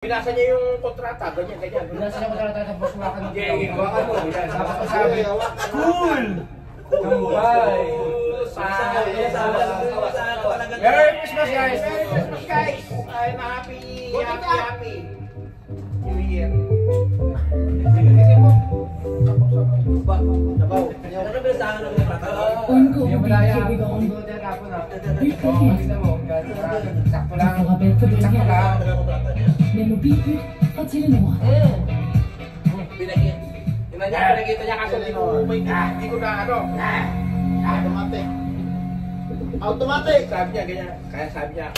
Binasa niya yung kontrata, ganyan. Binasa niya kontrata tapos hawakan mo. Hindi, hawakan mo. Tapos sabi, cool! Kambay! Merry Christmas, guys! Merry Christmas, guys! Ay, happy New Year. Sabaw. Ano ba sa akin ng kontrata? Yung malaya ako. Makita mo. Sakto lang. Sakto lang. Pinakita niya kaso hindi ko na ano. Automatic. Sabi niya ganyan. Kaya sabi niya.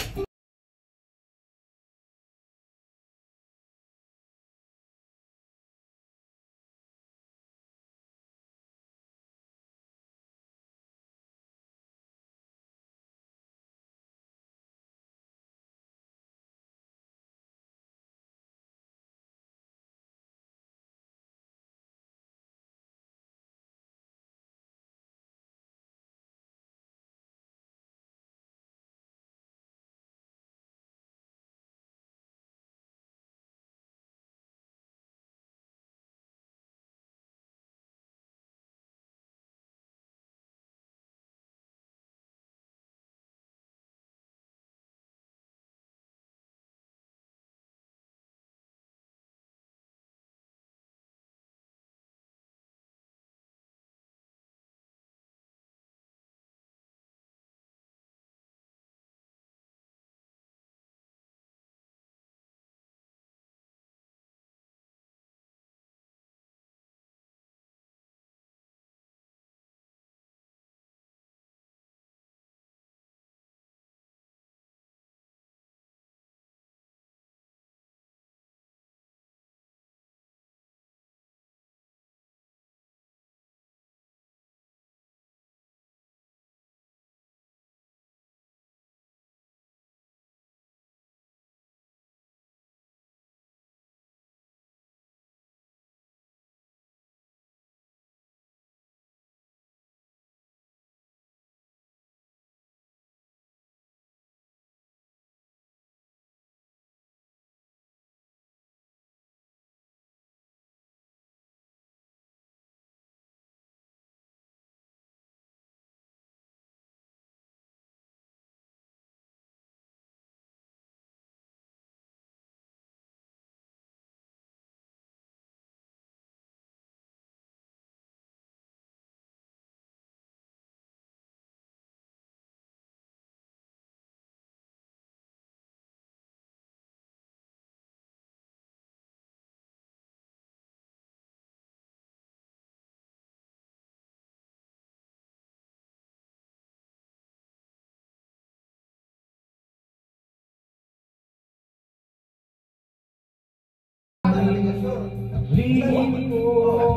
Lihim mo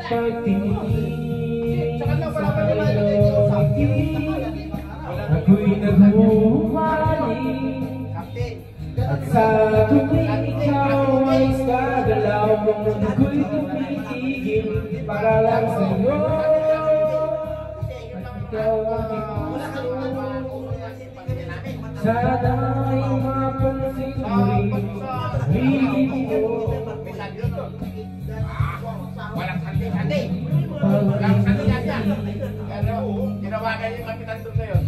pagtingin sa ngiti, ako'y nagmumali at sa tuwing ikaw ay gagalaw, ako'y tumitigil para lang sa'yo. At ikaw ang sana ay mapansin mo rin. Lihim mo. Walang sandi. Walang sandi yan. Pero ginawagan yung kapitan doon ngayon.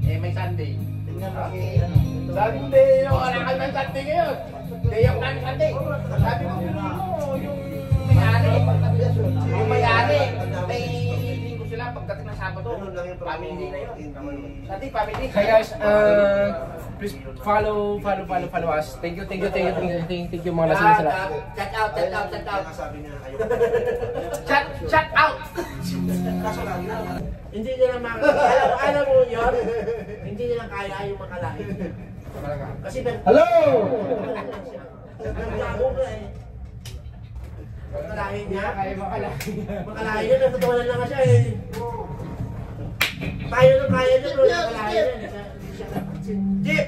May sandi. Sandi yung wala ka ng sandi ngayon. Yung sandi. Sabi ko yung may-ari. Yung may-ari. May linggo sila pagdating ng Sabado. Family na yun. Sandi, family. Hi guys, please follow us. Thank you mga lasing sila. Chat out. Hindi nila makakaya. Alam mo yun? Hindi nila kaya yung makalain. Kasi hello! makalain niya. Makalain niya, natutuwanan lang siya eh. Kaya niya, pero makalain niya. Jeep!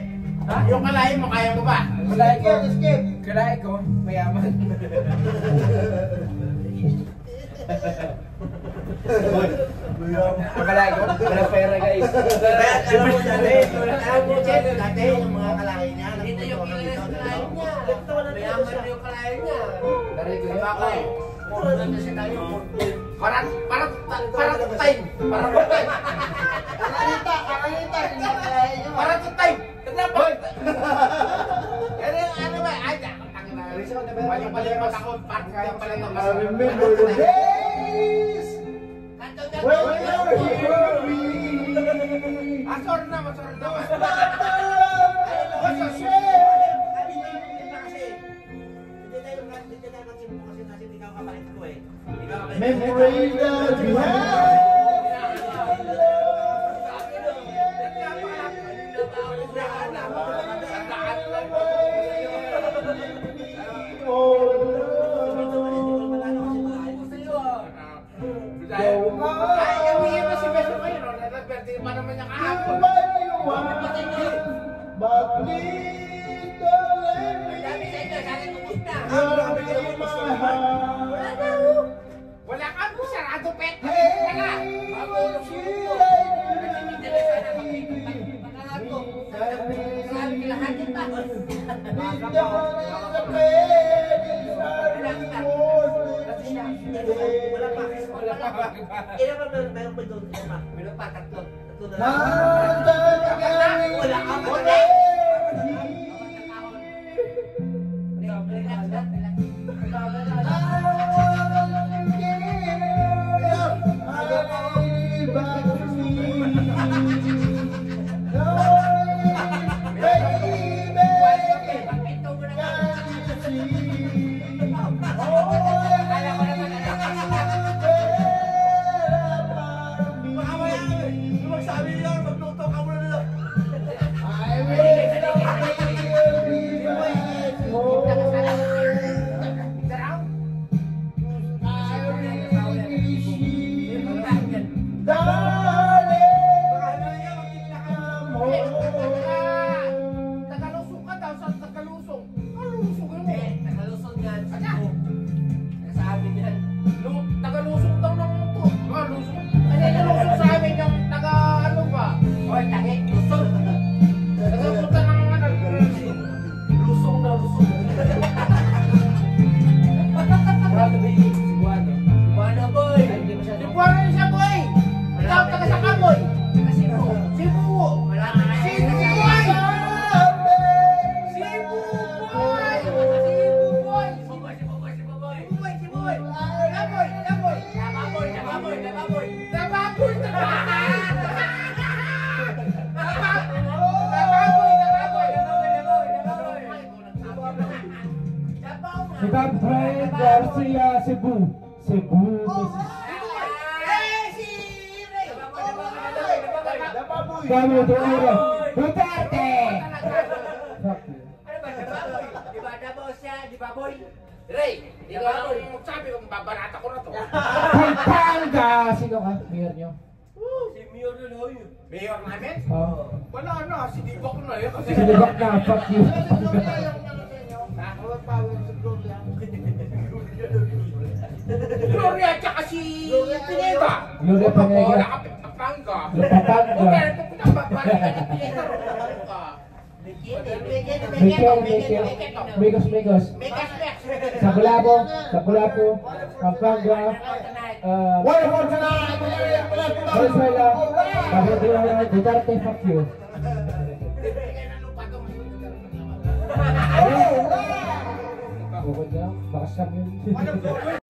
Yung kalahin mo, kaya mo ba? Kalahin ko, mayaman. Kalahin ko, wala pera guys. Alam mo dati yung mga kalahin niya. Ito yung kalahin niya. naman yung kalahin niya. Narinig ko yun. Baka eh. Mura na siya tayo. Para time. Para to time. Kenapa? Ano ba? Ay, balik yung takot. Kaya pala ito. I remember the days when you were here. Masor na. Memory that we have. But leave the Wala ka, sarado pet. Ilan ba meron pa doon? Meron pa, tatlo. Tatlo na lang. Wala ka, Si Fred Garcia, Cebu. Kami Duterte. Duterte! Di ba dabaw siya? Di ba boy? Ray, ikaw ang magsabi kung babarata ko na to. Pampanga! Sino ka? Mayor nyo? Si Mio Luloy. Mayor namin? Oh. Wala na, sinibak na yun. Sinibak na, fuck you. Gloria at saka si Pineda. Gloria Pineda. Wala ka Pampanga. Pampanga. Okay, pupunta ba? Parang ka ni Pineda. Migos. Sabulapo, Pampanga, Waterford tonight! Venezuela, Duterte, fuck you. Bukod na, bakas kami yun.